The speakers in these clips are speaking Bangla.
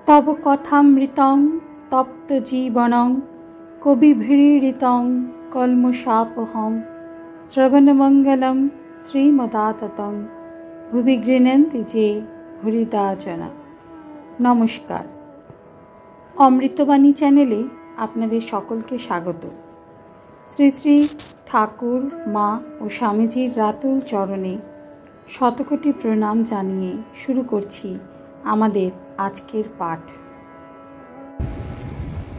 तव कथामृतं तप्त जीवनं कविभिरीडितं कल्मषापहं श्रवणमंगलं श्रीमदाततं भुवि गृह्णन्ति जे भूरिदा जना। नमस्कार, अमृतबाणी चैनेले आपनादेर सकलके स्वागत। श्री श्री ठाकुर मा और स्वामीजीर रातुल चरणे शतकोटी प्रणाम जानिए शुरू करछि आमादेर आजकेर पाठ।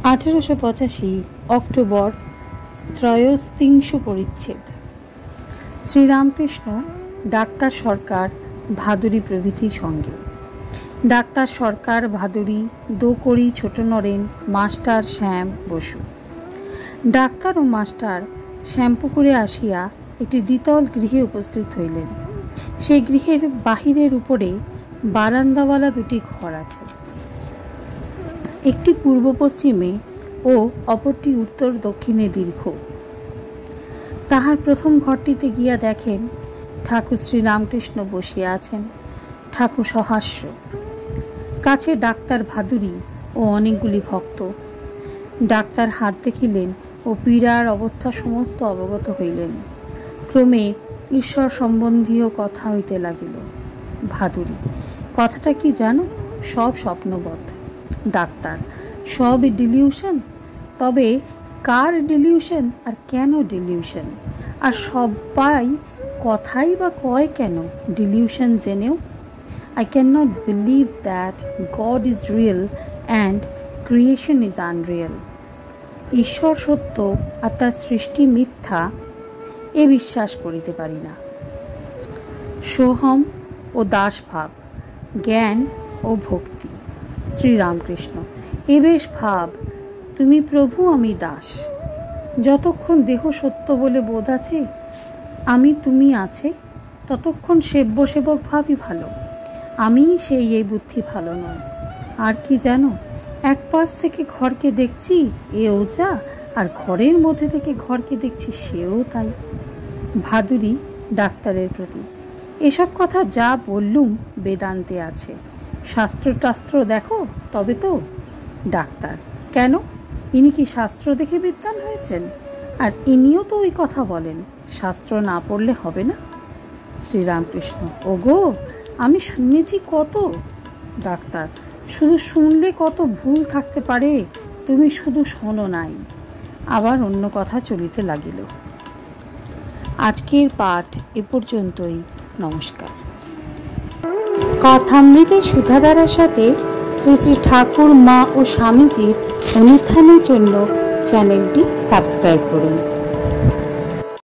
1885 अक्टोबर त्रयोस्त्रिंश परिच्छेद। श्रीरामकृष्ण डाक्तार सरकार भादुरी प्रभृतिर संगे। डाक्तार सरकार भादुरी, दोकड़ी छोट नरेन, मास्टार श्याम बसु। डाक्तार और मास्टार श्यामपुकुरे आसिया एकटी द्वितल गृहे उपस्थित हইলেন। সেই গৃহের বাহিরের উপরে বারান্দাওয়ালা দুটি ঘর আছে, একটি পূর্ব পশ্চিমে ও অপরটি উত্তর দক্ষিণে দীর্ঘ। তাহার প্রথম ঘরটিতে গিয়া দেখেন ঠাকুর শ্রী রামকৃষ্ণ বসিয়া আছেন। ঠাকুর সহাস্য, কাছে ডাক্তার ভাদুরী ও অনেকগুলি ভক্ত। ডাক্তার হাত দেখিলেন ও পীড়ার অবস্থা সমস্ত অবগত হইলেন। ক্রমে ঈশ্বর সম্বন্ধীয় কথা হইতে লাগিল। ভাদুরী, কথাটা কি জানো? সব স্বপ্নবৎ। ডাক্তার, সব ডিলিউশন? তবে কার ডিলিউশন আর কেন ডিলিউশন? আর সবাই কথাই বা কয় কেন ডিলিউশন জেনেও? I cannot believe that God is real and creation is unreal. ঈশ্বর সত্য আর তার সৃষ্টি মিথ্যা, এ বিশ্বাস করিতে পারি না। সোহম ও দাস ভাব, জ্ঞান ও ভক্তি। শ্রীরামকৃষ্ণ, এ বেশ ভাব, তুমি প্রভু আমি দাস। যতক্ষণ দেহ সত্য বলে বোধ আছে, আমি তুমি আছে, ততক্ষণ সেব্য সেবক ভাবই ভালো। আমি সেই এই বুদ্ধি ভালো নয়। আর কি জানো, এক পাশ থেকে ঘরকে দেখছি এও যা, আর ঘরের মধ্যে থেকে ঘরকে দেখছি সেও তাই। ভাদুরী ডাক্তারের প্রতি, এসব কথা যা বললুম বেদান্তে আছে, শাস্ত্র টাস্ত্র দেখো তবে তো। ডাক্তার, কেন? ইনি কি শাস্ত্র দেখে বিদ্বান হয়েছেন? আর ইনিও তো ওই কথা বলেন, শাস্ত্র না পড়লে হবে না। শ্রীরামকৃষ্ণ, ওগো আমি শুনেছি কত। ডাক্তার, শুধু শুনলে কত ভুল থাকতে পারে, তুমি শুধু শোনো নাই। আবার অন্য কথা চলিতে লাগিল। আজকের পাঠ এ পর্যন্তই। নমস্কার। কথামৃতের সুধাধারার সাথে শ্রী শ্রী ঠাকুর মা ও স্বামীজির অনুধ্যানের জন্য চ্যানেলটি সাবস্ক্রাইব করুন।